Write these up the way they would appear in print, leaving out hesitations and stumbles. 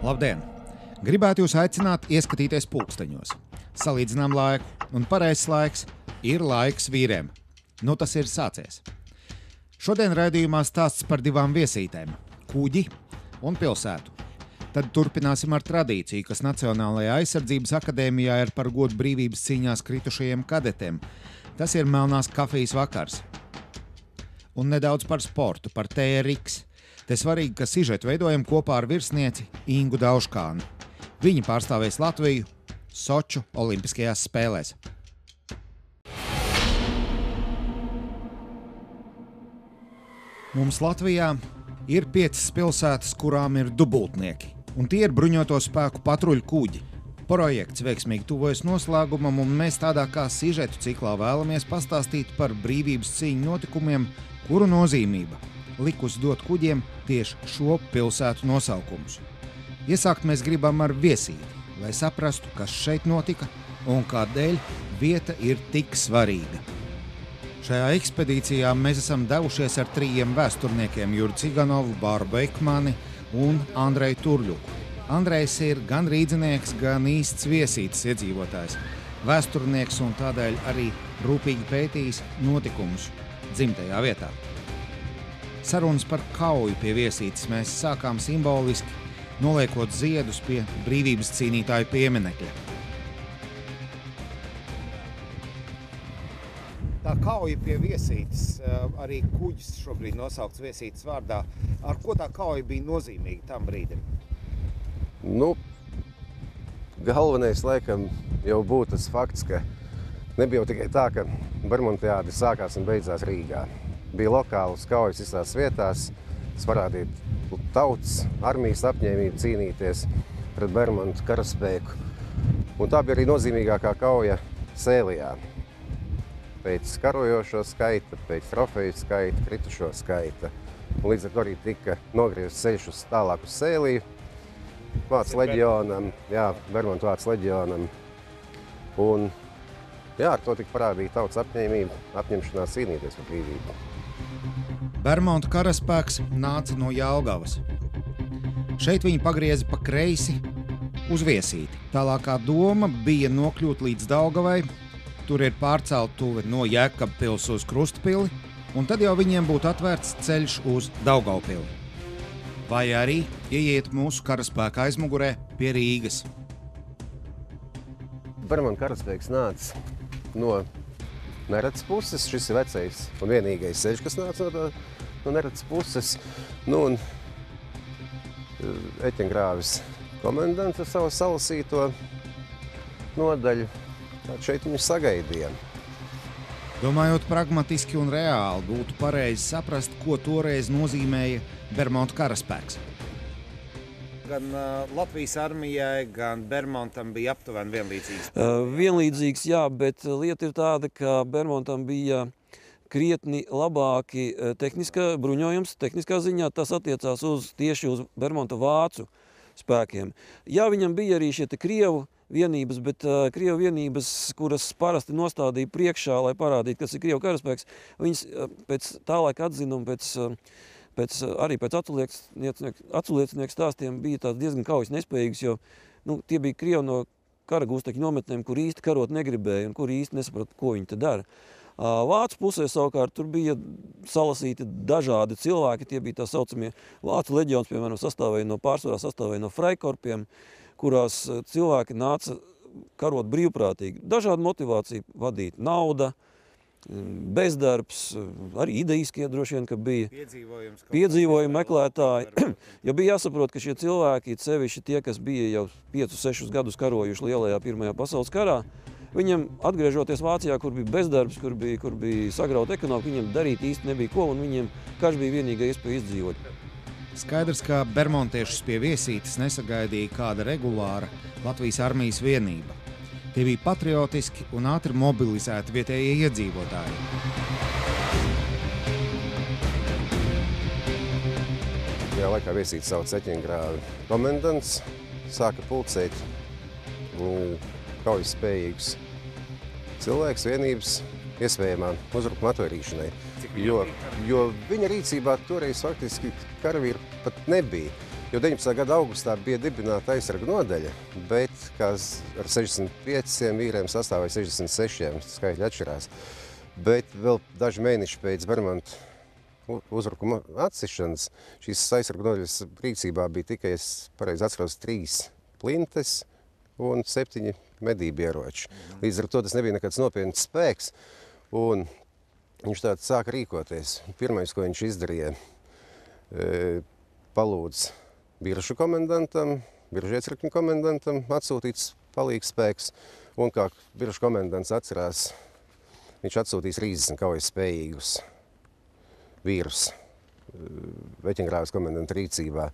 Labdien! Gribētu jūs aicināt ieskatīties pulksteņos. Salīdzinām laiku, un pareizs laiks ir laiks vīriem. Nu tas ir sācies. Šodien raidījumā stāsts par divām viesītēm – kuģi un pilsētu. Tad turpināsim ar tradīciju, kas Nacionālajā aizsardzības akadēmijā ir par godu brīvības cīņās kritušajiem kadetiem. Tas ir melnās kafijas vakars. Un nedaudz par sportu, par TRX. Te svarīgi, ka sižetu veidojam kopā ar virsnieci Ingu Dauškāni. Viņa pārstāvēs Latviju Soču olimpiskajās spēlēs. Mums Latvijā ir 5 pilsētas, kurām ir dubultnieki, un tie ir bruņoto spēku patruļu kuģi. Projekts veiksmīgi tuvojas noslēgumam, un mēs tādā kā sižetu ciklā vēlamies pastāstīt par brīvības cīņu notikumiem, kuru nozīmība likusi dot kuģiem tieši šo pilsētu nosaukumus. Iesākt mēs gribam ar viesīti, lai saprastu, kas šeit notika un kādēļ vieta ir tik svarīga. Šajā ekspedīcijā mēs esam devušies ar 3 vēsturniekiem Juru Ciganovu, Bāru Beikmani un Andreju Turļuku. Andrejs ir gan rīdzinieks, gan īsts viesītes iedzīvotājs, vēsturnieks un tādēļ arī rūpīgi pētījis notikumus dzimtajā vietā. Sarunas par kauju pie viesītes mēs sākām simboliski, noliekot ziedus pie brīvības cīnītāju pieminekļa. Tā kauja pie viesītes, arī kuģis šobrīd nosaukts viesītes vārdā. Ar ko tā kauja bija nozīmīga tam brīdim? Galvenais laikam jau būtu tas fakts, ka nebija jau tikai tā, ka Bermontiāde sākās un beidzās Rīgā. Bija lokālas kaujas visās vietās, tas parādīja tautas, armijas apņēmību cīnīties pret Bermontu karaspēku. Un tā bija arī nozīmīgākā kauja Sēlijā. Pēc karojošo skaita, pēc trofeju skaita, kritušo skaita. Un līdz ar to arī tika nogriezts ceļš tālāk uz Sēliju, vārds leģionam, Bermontu vārds leģionam. Un ar to tika parādīta tautas apņēmība, apņemšanās cīnīties par brīvību. Bermontu karaspēks nāca no Jelgavas. Šeit viņi pagrieza pa kreisi uz viesīti. Tālākā doma bija nokļūt līdz Daugavai. Tur ir pārceltuve no Jēkabpils uz Krustpili, un tad jau viņiem būtu atvērts ceļš uz Daugavpili. Vai arī ieiet mūsu karaspēka aizmugurē pie Rīgas. Bermontu karaspēks nāca no Neretas puses. Šis ir vecais un vienīgais ceļš, kas nāca no Neretas puses. Un Eķengrāvis komendants ar savu salasīto nodaļu. Tātad šeit viņu sagaidījām. Domājot pragmatiski un reāli, būtu pareizi saprast, ko toreiz nozīmēja Bermontu karaspēks. Gan Latvijas armijai, gan Bermontam bija aptuveni vienlīdzīgs. Vienlīdzīgs, jā, bet lieta ir tāda, ka Bermontam bija krietni labāki bruņojums, tehniskā ziņā. Tas attiecās tieši uz Bermonta vācu spēkiem. Jā, viņam bija arī šie krievu vienības, bet krievu vienības, kuras parasti nostādīja priekšā, lai parādītu, kas ir krievu karaspēks, viņas pēc tā laika atzinuma, arī pēc aculiecinieku stāstiem bija tāds diezgan kaujas nespējīgs, jo tie bija krievi no karagūstekņu nometnēm, kur īsti karot negribēja un kur īsti nesaprata, ko viņi te dara. Vācu pusē savukārt tur bija salasīti dažādi cilvēki, tie bija tā saucamie vācu leģions, piemēram, pārsvarā sastāvēja no freikorpiem, kurās cilvēki nāca karot brīvprātīgi. Dažādi motivācija vadīt nauda, bezdarbs, arī ideiskie droši vien, ka bija piedzīvojumi meklētāji. Jo bija jāsaprot, ka šie cilvēki, sevišķi tie, kas bija jau 5-6 gadus karojuši lielajā Pirmajā pasaules karā, viņam atgriežoties Vācijā, kur bija bezdarbs, kur bija sagrauta ekonomika, viņiem darīt īsti nebija ko, un viņiem karš bija vienīgā iespēja izdzīvot. Skaidrs, ka bermontiešus pie viesītes nesagaidīja kāda regulāra Latvijas armijas vienība. Tie bija patriotiski un ātri mobilizēti vietējie iedzīvotāji. Tajā laikā viesīti sauc Eķengrāvi komendants, sāka pulcēt kaujas spējīgus cilvēks vienības iespējamā uzbrukuma atvairīšanai. Jo viņa rīcībā toreiz faktiski karavīri pat nebija. Jo 19. gada augustā bija dibināta aizsargu nodaļa, bet ar 65 vīriem sastāvēja 66, skaitļi atšķirās. Bet vēl daži mēneši pēc Bermonta uzbrukuma atsišanas šīs aizsargu nodaļas rīcībā bija tikai, es pareizi atceros, 3 plintes un 7 medību ieroči. Līdz ar to tas nebija nekāds nopietns spēks, un viņš tāds sāka rīkoties. Pirmais, ko viņš izdarīja, palūdz biržu komendantam, biržu iecirkņu komendantam atsūtīts palīgspēks, un kā biržu komendants atcerās, viņš atsūtīs 30 kaujas spējīgus vīrus Veķengrāvas komendanta rīcībā.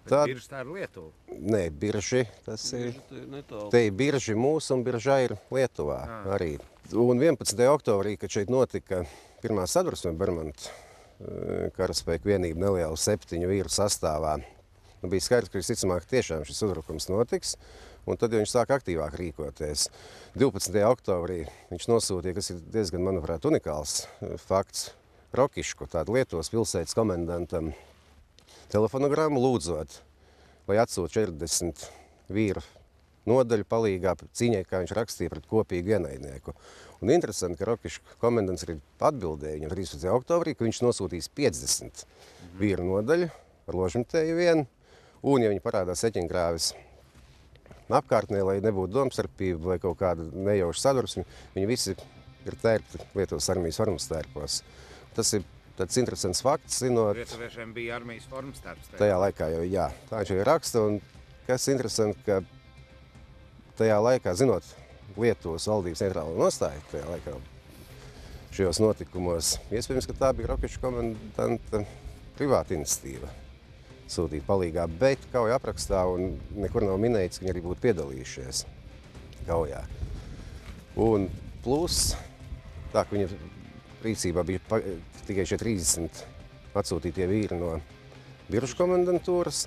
Birži tā ir Lietuva? Nē, birži, tas ir, te ir birži mūsu un birža ir Lietuvā arī. Un 11. oktobrī, kad šeit notika pirmā sadursme Bermonta karaspēka vienība neliela 7 vīru sastāvā, bija skaidrs, ka visticamāk tiešām šis uzbrukums notiks, un tad viņš sāk aktīvāk rīkoties. 12. oktobrī viņš nosūtīja, kas ir diezgan, manuprāt, unikāls fakts, Rokišku, tādu Lietuvas pilsētas komendantam, telefonogrammu lūdzot, lai atsūt 40 vīru nodaļu palīgā cīņai, kā viņš rakstīja, pret kopīgu ienaidnieku. Un interesanti, ka Rokišku komendants arī atbildēja viņam 13. oktobrī, ka viņš nosūtīs 50 vīru nodaļu ar ložmetēju vienu, un, ja viņi parādās Veķengrāves apkārtnē, lai nebūtu domstarpība vai kaut kāda nejauša sadursme, viņi visi ir tērpti Lietuvas armijas formas tērpos. Tas ir tāds interesants fakts, zinot... Lietuviešiem bija armijas formas tērps. Tajā laikā jau, jā. Tā viņš jau raksta, un kas interesanti, ka tajā laikā, zinot Lietuvas valdības neitrālo nostāju, tajā laikā šajos notikumos, iespējams, ka tā bija Rokišu komendanta privāta iniciatīva sūtīt palīgā, bet kauja aprakstā un nekur nav minēts, ka viņi arī būtu piedalījušies kaujā. Un plus, tā, ka viņa rīcībā bija tikai šie 30 atsūtītie vīri no biržu komendantūras.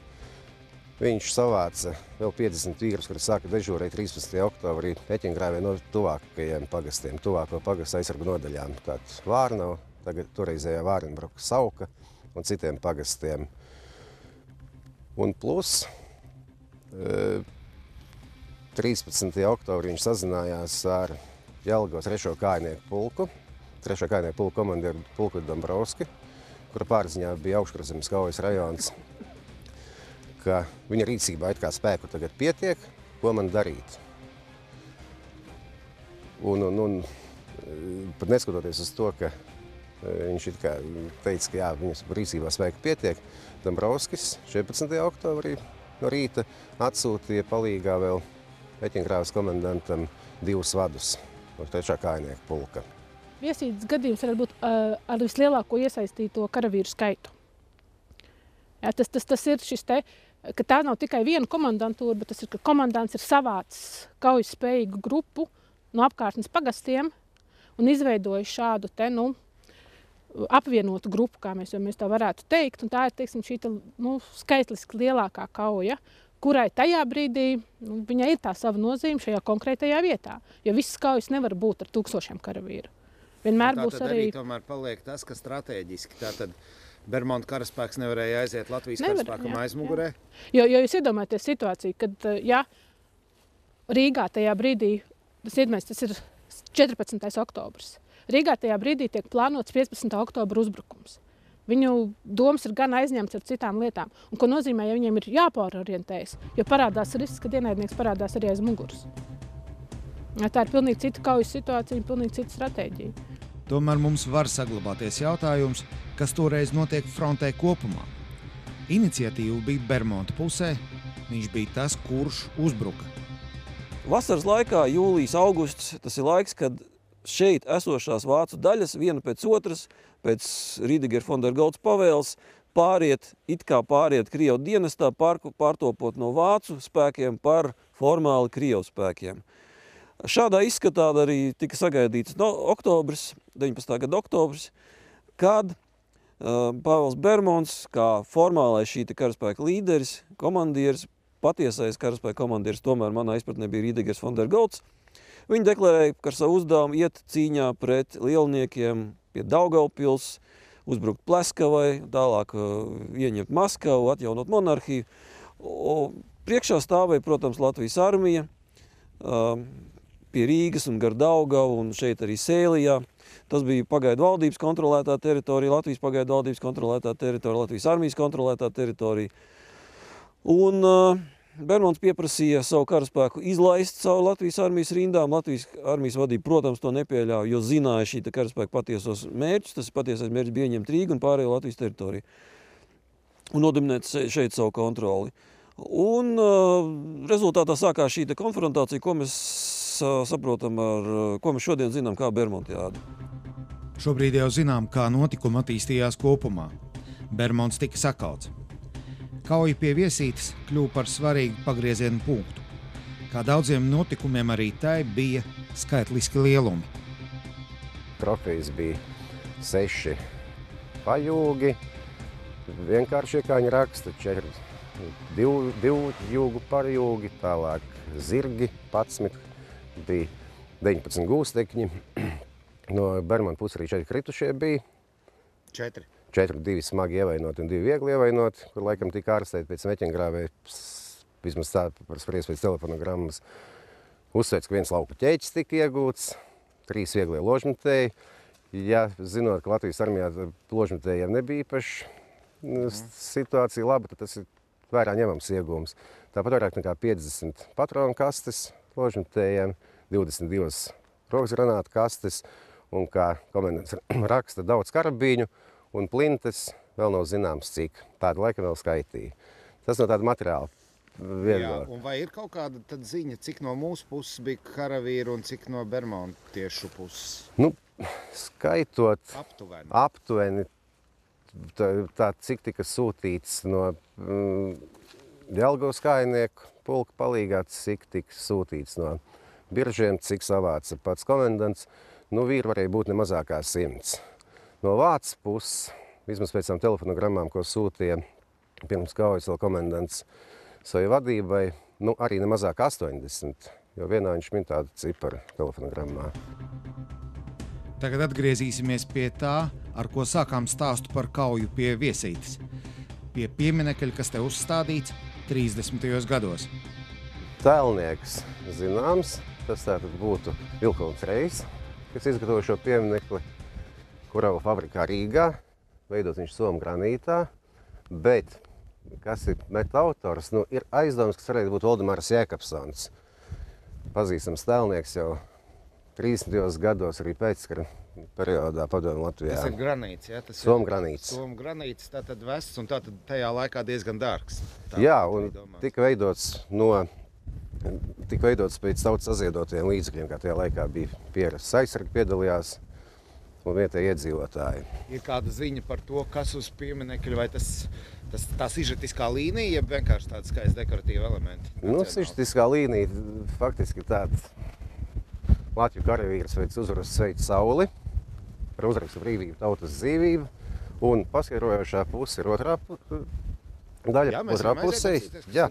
Viņš savāca vēl 50 vīrus, kuri sāka dežūrēt 13. oktobrī Veķengrāvē no tuvākajiem pagastiem, tuvāko pagastu aizsargu nodaļām. Tātad Vārnava, tagad toreizējā Vārenbruka, Sauka un citiem pagastiem. Un plus 13. oktobrī viņš sazinājās ar Jelgavas 3. kājnieku pulku, 3. kājnieku pulku komandieru Pulku Dombrovski, kura pārziņā bija Augškurzemes kaujas rajons, ka viņa rīcībā it kā spēku tagad pietiek, ko man darīt. Un pat neskatoties uz to, ka viņš it kā teica, ka jā, viņas rīcībā spēku pietiek, Dombrovskis 14. oktobrī no rīta atsūtīja palīgā vēl Veķengrāvas komendantam 2 vadus no 3. kājnieku pulka. Viesītas gadījums var būt ar vislielāko iesaistīto karavīru skaitu. Jā, tas ir šis te, ka tā nav tikai viena komandantūra, bet tas ir, ka komandants ir savācis kaujas spējīgu grupu no apkārtnes pagastiem un izveidojis šādu te, apvienotu grupu, kā mēs tā varētu teikt. Un tā ir, teiksim, šī skaitliski lielākā kauja, kurai tajā brīdī viņai ir tā sava nozīme šajā konkrētajā vietā, jo visas kaujas nevar būt ar 1000 karavīru. Vienmēr būs arī tomēr paliek tas, ka strateģiski tātad Bermonta karaspēks nevarēja aiziet Latvijas karaspēkam aizmugurē. Jo jūs iedomājaties situāciju, kad Rīgā tajā brīdī, tas ir 14. oktobris, Rīgā tajā brīdī tiek plānots 15. oktobra uzbrukums. Viņu domas ir gan aizņemts ar citām lietām, un ko nozīmē, ja viņiem ir jāpārorientējas, jo parādās risks, ka ienaidnieks parādās arī aiz muguras. Tā ir pilnīgi cita kaujas situācija, pilnīgi cita stratēģija. Tomēr mums var saglabāties jautājums, kas toreiz notiek frontē kopumā. Iniciatīva bija Bermonta pusē, viņš bija tas, kurš uzbruka. Vasaras laikā, jūlijas, augusts, tas ir laiks, kad šeit esošās vācu daļas viena pēc otras, pēc Rīdiger von der Goltz pavēles, pāriet Krievu dienestā, pārtopot no vācu spēkiem par formāli Krievu spēkiem. Šādā izskatā arī tika sagaidīts oktobris, 19. gada oktobris, kad Pāvils Bermonts, kā formālais šī karaspēka līderis, komandieris, patiesais karaspēka komandieris, tomēr manā izpratnē bija Rīdigers von der Goltz, viņi deklarēja, ka ar savu uzdevumu iet cīņā pret lielniekiem pie Daugavpils uzbrukt Pleskavai, tālāk ieņemt Maskavu, atjaunot monarhiju. Priekšā stāvēja, protams, Latvijas armija pie Rīgas un gar Daugavu un šeit arī Sēlijā. Tas bija pagaidu valdības kontrolētā teritorija, Latvijas pagaidu valdības kontrolētā teritorija, Latvijas armijas kontrolētā teritorija. Un Bermonts pieprasīja savu karaspēku izlaist savu Latvijas armijas rindām. Latvijas armijas vadība, protams, to nepieļauja, jo zināja šī karaspēka patiesos mērķus. Tas patiesais mērķis bija ieņemt Rīgu un pārējo Latvijas teritoriju un nodominēt šeit savu kontroli. Un rezultātā sākās šī konfrontācija, ko mēs saprotam, ko mēs šodien zinām kā Bermontiādu. Šobrīd jau zinām, kā notikumi attīstījās kopumā. Bermonts tika sakauts. Kauja pie Viesītes kļuva par svarīgu pagriezienu punktu. Kā daudziem notikumiem arī tai bija skaitliski lielumi. Trofejas bija 6 pajūgi, vienkārši iekāņi raksta, 2 jūgu parjūgi, tālāk zirgi 11, bija 19 gūstekņi. No Bermonta puses arī 4 kritušie bija. 4, 2 smagi ievainoti un 2 viegli ievainoti, kur laikam tika ārstēti pēc meķengrāvēja, vismaz tā par spries pēc telefonogrammas. Uzsveic, ka 1 lauku ķēķis tika iegūts, 3 vieglie ložmetēji. Ja zinot, ka Latvijas armijā ložmetējiem nebija īpaši situācija laba, tad tas ir vērā ņemams iegūms. Tāpat vairāk nekā 50 patronu kastes ložmetējiem, 22 rokasgranātu kastes un, kā komendants raksta, daudz karabīņu un plintes vēl nav zināms cik. Tāda laika vēl skaitīja. Tas no tāda materiāla viedokļa. Un vai ir kaut kāda tad ziņa, cik no mūsu puses bija karavīru un cik no bermontiešu puses? Nu, skaitot aptuveni tā, cik tika sūtīts no Jelgavas kājnieku pulka palīgā, cik tika sūtīts no biržiem, cik savāca pats komendants, nu vīri varēja būt ne mazākā 100. No Vācas puses, vismaz pēc tam telefonogrammām, ko sūtīja pirms kaujas vēl komendants savai vadībai, nu arī ne mazāk 80, jo vienā viņš min tādu ciparu telefonogrammā. Tagad atgriezīsimies pie tā, ar ko sākām stāstu par kauju pie Viesītes. Pie pieminekļa, kas te uzstādīts 30. gados. Tēlnieks zināms, tas tātad būtu Vilhelms Reis, kas izgatavo šo pieminekli Kuravu fabrikā Rīgā, veidot viņš somu granītā, bet, kas ir meta autors, nu, ir aizdoms, kas varētu būt Voldemārs Jēkabsons. Pazīstams tēlnieks jau 30. gados, arī pēckara periodā Padomju Latvijā. Tas ir granīts, ja? Tas somu granīts. Somu granīts, tātad vests un tātad tajā laikā diezgan dārgs. Jā, un tika veidots pēc tautas saziedotajiem līdzekļiem, kā tajā laikā bija pierasts. Aizsargi piedalījās un vietēji iedzīvotāji. Ir kāda ziņa par to, kas uz pieminekļa, vai tā sižetiskā līnija, ja vienkārši tāda skaista dekoratīva elementi? Nu, sižetiskā līnija faktiski ir tāda Latviju karavīrs veids uzvaras sveic sauli, ar uzrakstu brīvība, tautas dzīvība, un paskaidrojošā puse ir otrā daļa. Otrā pusē. Jā.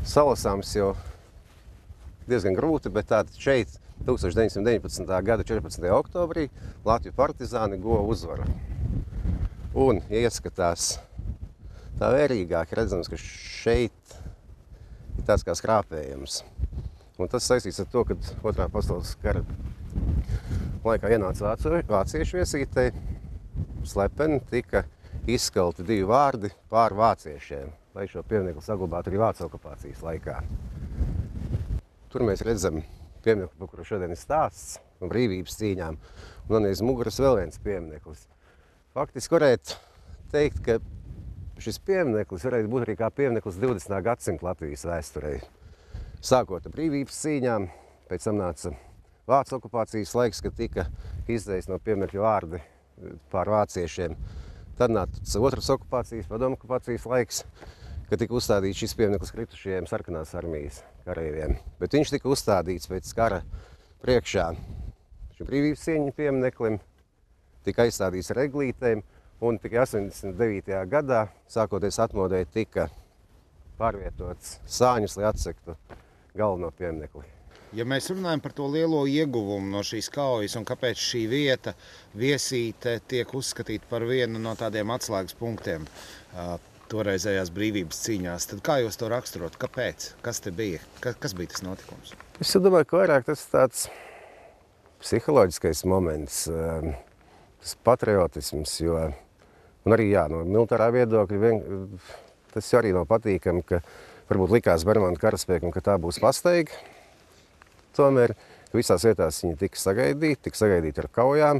Salasāms jau diezgan grūti, bet tātad šeit 1919. gada 14. oktobrī Latviju partizāni guva uzvaru. Un, ja ieskatās tā vērīgāk, redzams, ka šeit ir tāds kā skrāpējums. Un tas saistīts ar to, kad Otrā pasaules kara laikā ienāca vāciešu Viesītei, slepeni tika izskalti 2 vārdi pār vāciešiem, lai šo pieminekli saglabātu arī Vācu okupācijas laikā. Tur mēs redzam pieminekli, par kuru šodien ir stāsts, un brīvības cīņām, un aiz muguras vēl viens piemineklis. Faktiski varētu teikt, ka šis piemineklis varētu būt arī kā piemineklis 20. gadsimta Latvijas vēsturei. Sākot ar brīvības cīņām, pēc tam nāca Vācu okupācijas laiks, kad tika izdejas no pieminekļu vārdi pār vāciešiem. Tad nāca otras okupācijas, padomu okupācijas laiks, kad tika uzstādīts šis piemineklis kritušajiem sarkanās armijas kareiviem. Bet viņš tika uzstādīts pēc kara priekšā šim brīvības cīņu piemineklim, tika aizstādīts ar eglītēm, un tikai 89. gadā, sākoties atmodē, tika pārvietots sāņus, lai atsektu galveno pieminekli. Ja mēs runājam par to lielo ieguvumu no šīs kaujas un kāpēc šī vieta, Viesīte, tiek uzskatīta par vienu no tādiem atslēgas punktiem toreizējās brīvības cīņās, tad kā jūs to raksturot? Kāpēc? Kas te bija? Kas bija tas notikums? Es domāju, ka vairāk tas tāds psiholoģiskais moments, tas patriotisms, un arī no militārā viedokļa tas arī nav patīkami, ka varbūt likās Bermonta karaspēkam, ka tā būs pasteiga. Tomēr visās vietās viņi tika sagaidīti ar kaujām.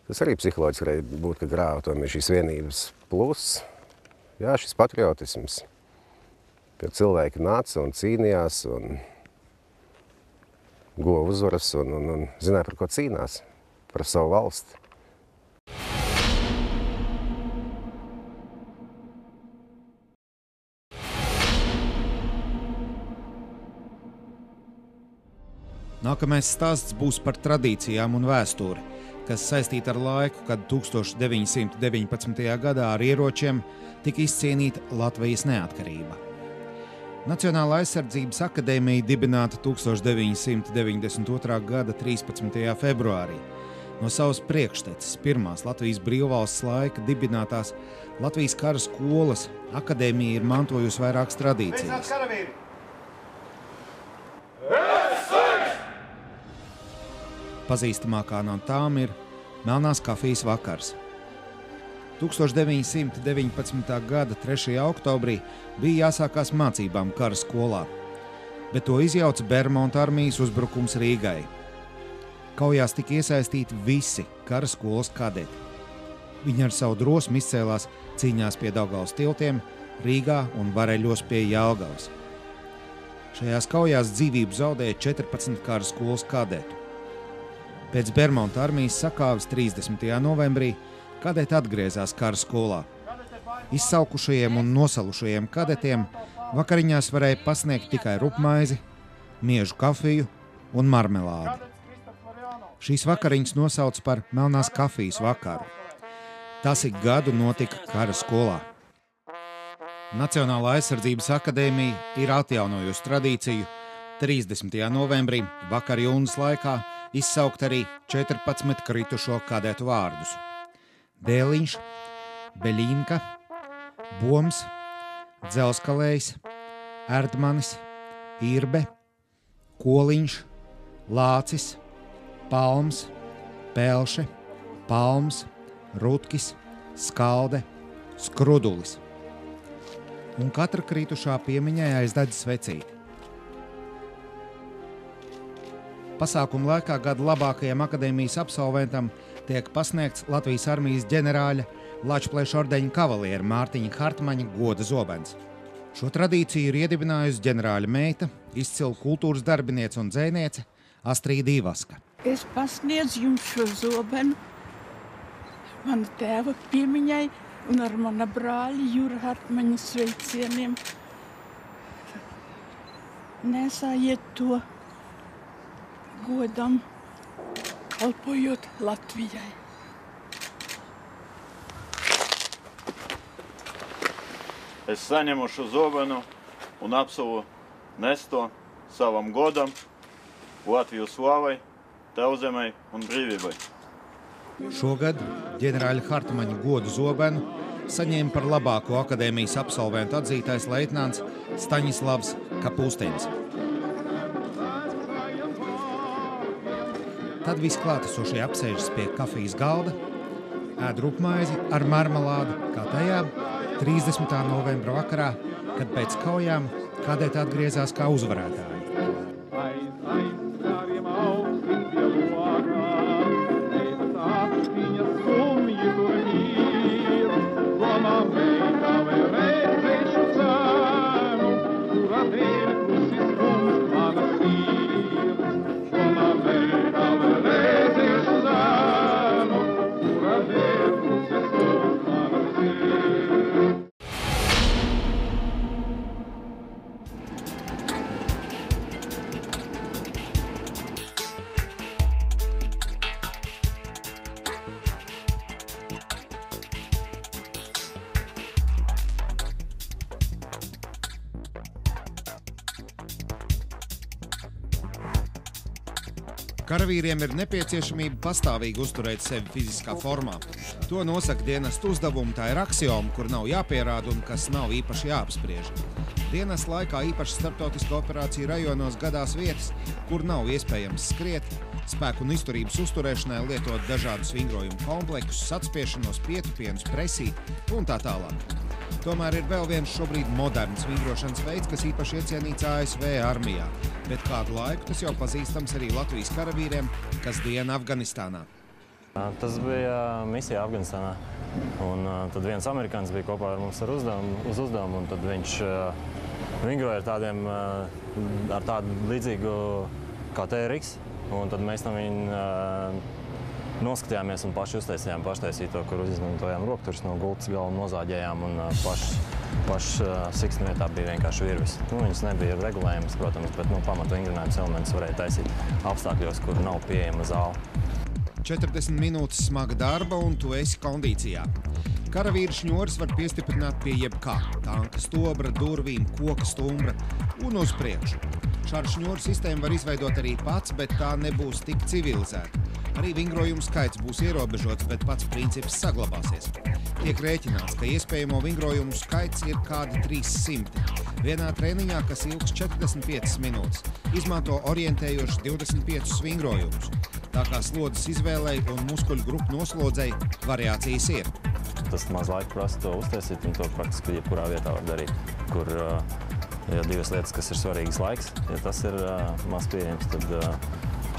Tas arī psiholoģiski varēja būt, ka grāva tomēr šīs vienības plus. Jā, šis patriotisms. Pie cilvēki nāca un cīnījās un guva uzvaras un zināja, par ko cīnās, par savu valsti. Nākamais stāsts būs par tradīcijām un vēsturi, kas saistīta ar laiku, kad 1919. gadā ar ieročiem tika izcīnīta Latvijas neatkarība. Nacionālā aizsardzības akadēmija dibināta 1992. gada 13. februārī. No savas priekšteces pirmās Latvijas brīvvalsts laika dibinātās Latvijas kara skolas akadēmija ir mantojusi vairākas tradīcijas. Pazīstamākā no tām ir Melnās kafijas vakars. 1919. gada 3. oktobrī bija jāsākās mācībām kara skolā, bet to izjauca Bermonta armijas uzbrukums Rīgai. Kaujās tika iesaistīti visi kara skolas kadeti. Viņi ar savu drosmi izcēlās cīņās pie Daugavas tiltiem, Rīgā un Vareļos pie Jelgavas. Šajās kaujās dzīvību zaudēja 14 kara skolas kadetu. Pēc Bermonta armijas sakāves 30. novembrī kadeti atgriezās kara skolā. Izsalkušajiem un nosalušajiem kadetiem vakariņās varēja pasniegt tikai rupmaizi, miežu kafiju un marmelādi. Šīs vakariņas nosauc par Melnās kafijas vakaru. Tas ik gadu notika kara skolā. Nacionālā aizsardzības akadēmija ir atjaunojusi tradīciju 30. novembrī vakar jūnas laikā izsaukt arī 14 kritušo kadetu vārdus. Dēliņš, Beļinka, Boms, Dzelskalējs, Erdmanis, Irbe, Koliņš, Lācis, Palms, Pelše, Palms, Rutkis, Skalde, Skrudulis. Un katra kritušā piemiņai aizdedz svecīti. Pasākuma laikā gada labākajam akadēmijas absolventam tiek pasniegts Latvijas armijas ģenerāļa Lačplēša ordeņa kavaliera Mārtiņa Hartmaņa goda zobens. Šo tradīciju ir iedibinājusi ģenerāļa meita, izcila kultūras darbiniece un dzejniece Astrīda Ivaska. Es pasniedzu jums šo zobenu mana tēva piemiņai un ar mana brāļa Jura Hartmaņa sveicieniem. Nesājiet to godam, kalpojot Latvijai. Es saņemu šo zobenu un apsolu nest to savam godam, Latvijas slavai, Tautzemei un brīvībai. Šogad ģenerāļa Hartmaņa godu zobenu saņēma par labāko akadēmijas absolventu atzītais leitnants Staņislavs Kapustins. Tad visi klātesošie apsēžas pie kafijas galda, ēd rupmaizi ar marmelādi, kā tajā 30. novembra vakarā, kad pēc kaujām kadeti atgriezās kā uzvarētāji. Karavīriem ir nepieciešamība pastāvīgi uzturēt sevi fiziskā formā. To nosaka dienesta uzdevumi, tā ir aksioma, kur nav jāpierāda un kas nav īpaši jāapspriež. Dienesta laikā īpaši starptautisko operāciju rajonos gadās vietas, kur nav iespējams skriet, spēku un izturības uzturēšanai lietot dažādus vingrojumu kompleksus, atspiešanos, pietupienus, presī un tā tālāk. Tomēr ir vēl viens šobrīd moderns vingrošanas veids, kas īpaši iecienīts ASV armijā, bet kādu laiku tas jau pazīstams arī Latvijas karavīriem, kas diena Afganistānā. Tas bija misija Afganistānā, un tad viens amerikānis bija kopā ar mums uz uzdevumu, un tad viņš vingroja ar tādu līdzīgu kā TRX, un tad mēs tam viņu noskatījāmies un paši uztaisījām paštaisīto, kur izmantojām rokturus no gultas galvu, nozāģējām un paši siksnu vietā bija vienkārši virvis. Viņas nebija regulējums, protams, bet pamatu vingrinājumus elementus varēja taisīt apstākļos, kur nav pieejama zāle. 40 minūtes smaga darba un tu esi kondīcijā. Karavīra šņoris var piestiprināt pie jebkā – tanka stobra, durvīm, koka stumbra un uz priekšu. Šādu šņoru sistēmu var izveidot arī pats, bet tā nebūs tik civilizēta. Arī vingrojumu skaits būs ierobežots, bet pats princips saglabāsies. Tiek rēķināts, ka iespējamo vingrojumu skaits ir kādi 300. Vienā treniņā, kas ilgs 45 minūtes, izmanto orientējoši 25 vingrojumus. Tā kā slodzes izvēlei un muskuļu grupu noslodzei variācijas ir. Tas maz laika prasa to uztaisīt, un to praktiski jebkurā vietā var darīt, kur divas lietas, kas ir svarīgas laiks. Ja tas ir maz pieejams, tad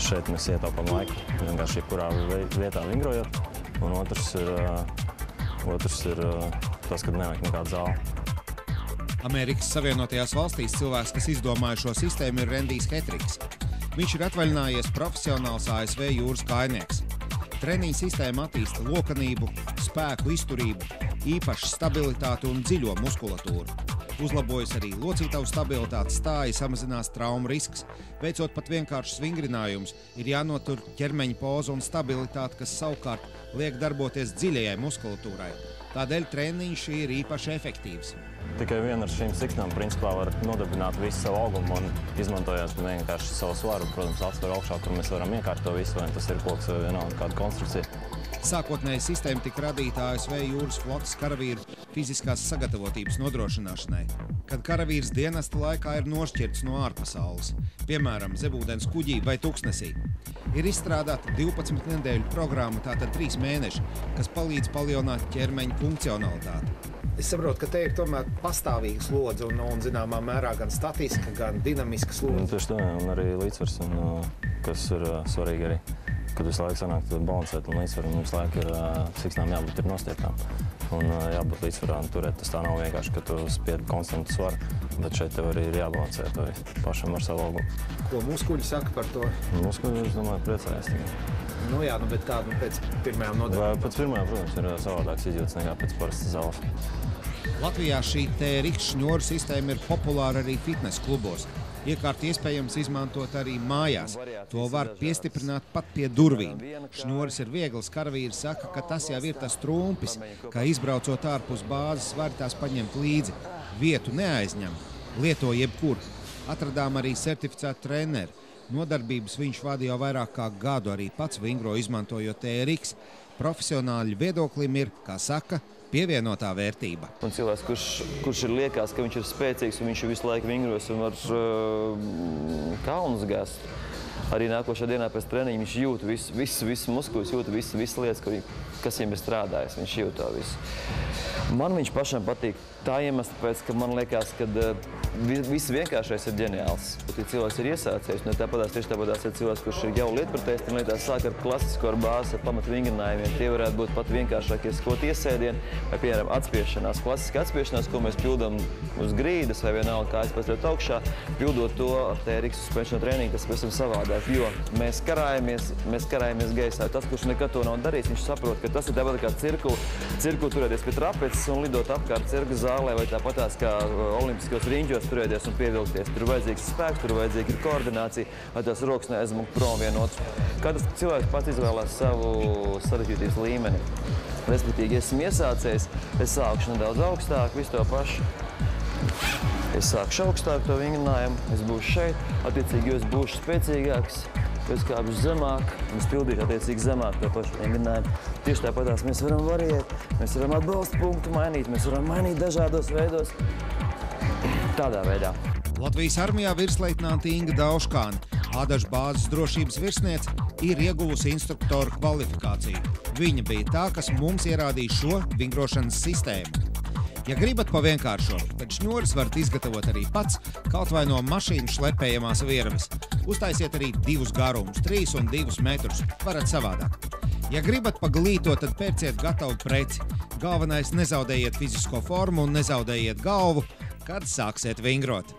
šeit mēs ietaupām laiku, vienkārši jebkurā vietā vingrojot, un otrs ir tas, kad nevajag nekādu zāli. Amerikas Savienotajās valstīs cilvēks, kas izdomāja šo sistēmu, ir Rendijs Hetriks. Viņš ir atvaļinājies profesionāls ASV jūras kājnieks. Treniņa sistēma attīsta lokanību, spēku izturību, īpašu stabilitāti un dziļo muskulatūru. Uzlabojas arī locītavu stabilitāte, stāja, samazinās traumu risks. Veicot pat vienkāršus vingrinājumus, ir jānotur ķermeņa poza un stabilitāte, kas savukārt liek darboties dziļajai muskulatūrai. Tādēļ treniņš ir īpaši efektīvs. Tikai vien ar šīm siksnām principā var nodarbināt visu savu augumu un izmantojot vienkārši savu svaru, protams, atsvaru augšā, kur mēs varam iekārt to visu, vai tas ir koks vai vienalga kāda konstrukcija. Sākotnēji sistēma tika radīta ASV jūras flotes karavīru fiziskās sagatavotības nodrošināšanai, kad karavīrs dienesta laikā ir nošķirts no ārpasaules, piemēram, zemūdens kuģī vai tuksnesī. Ir izstrādāta 12 nedēļu programma, tātad 3 mēneši, kas palīdz palielināt ķermeņa funkcionalitāti. Es saprotu, ka te ir tomēr pastāvīga slodze un zināmā mērā gan statiska, gan dinamiska slodze. Tieši tā, un arī līdzsvars, kas ir svarīgi arī, kad visu laiku sanāk balansēt un līdzsvaru, un visu laiku ir siksnām jābūt ir nostieptām. Un jābūt līdzsvarā un turēt, tas tā nav vienkārši, ka tu spied konstantu svaru, bet šeit tev arī ir jābalansē to pašam ar savu augumu. Ko muskuļi saka par to? Muskuļi, es domāju, priecājas tikai. Bet tā pēc pirmajām nodarbībām? Pēc pirmajām, protams, ir savādāks izjūtas nekā pēc parastas zāles. Latvijā šī TRX šņoru sistēma ir populāra arī fitnes klubos. Iekārti iespējams izmantot arī mājās. To var piestiprināt pat pie durvīm. Šņoris ir viegls, karavīri saka, ka tas jau ir tas trumpis, ka izbraucot ārpus bāzes var tās paņemt līdzi. Vietu neaizņem, lieto jebkur. Atradām arī certificētu treneri. Nodarbības viņš vadīja jau vairāk kā gadu, arī pats vingro izmantojot TRX. Profesionāļu viedoklim ir, kā saka, pievienotā vērtība. Un cilvēks, kurš ir liekas, ka viņš ir spēcīgs un viņš visu laiku vingros un var kalnus gāzt, arī nākošā dienā pēc treniņa viņš jūt visu muskuļus, jūt visas lietas, kas viņam ir strādājis. Viņš jūt to visu. Man viņš pašam patīk tā iemesla pēc, ka man liekas, ka viss vienkāršais ir ģeniāls. Ja cilvēks ir iesācējis, un tieši tāpatās ir cilvēks, kurš ir jau lietpratējis, un lietās sāk ar klasisko ar bāzi, ar pamatu vingrinājumiem. Tie varētu būt pat vienkāršākie skot iesēdieni, vai, piemēram, atspiešanās. Klasiska atspiešanās, ko mēs pildam uz grīdas, vai vienalga kājas paceļot augšā, pildot to ar TRX suspension treniņu, tas pavisam savādāk, jo mēs karājamies gaisā. Tas, kurš nekad to nav darījis, viņš saprot, ka tas ir tāpat kā cirkuli turēties pie trapeces un lidot apkārt cirka zālē, vai tāpatās kā olimpiskos riņķos turēties un pievilkties. Tur vajadzīgs spēks, tur vajadzīga ir koordinācija, lai tās rokas neaizmuk prom vienotru. Katrs cilvēks pats izvēlās savu sarežģītības līmeni. Respektīvi, ja esmu iesācējis, es sākšu nedaudz augstāk, visu to pašu. Es sākšu augstāk to vingrinājumu, es būšu šeit, attiecīgi, jo es būšu spēcīgāks, es kāpšu zemāk un spildīšu attiecīgi zemāk to pašu vingrinājumu. Tieši tāpatās mēs varam variēt, mēs varam atbalsta punktu mainīt, mēs varam mainīt dažādos veidos. Tādā veidā. Latvijas armijā virsleitnante Inga Dauškāne, Ādažu bāzes drošības virsniece, ir ieguvusi instruktoru kvalifikāciju. Viņa bija tā, kas mums ierādīja šo vingrošanas sistēmu. Ja gribat pa vienkāršotu, tad šņuris varat izgatavot arī pats, kaut vai no mašīnas šlepējamās vierves. Uztaisiet arī 2 garumus, 3 un 2 metrus. Varat savādāk. Ja gribat paglītot, tad pērciet gatavu preci. Galvenais nezaudējiet fizisko formu un nezaudējiet galvu, kad sāksiet vingrot.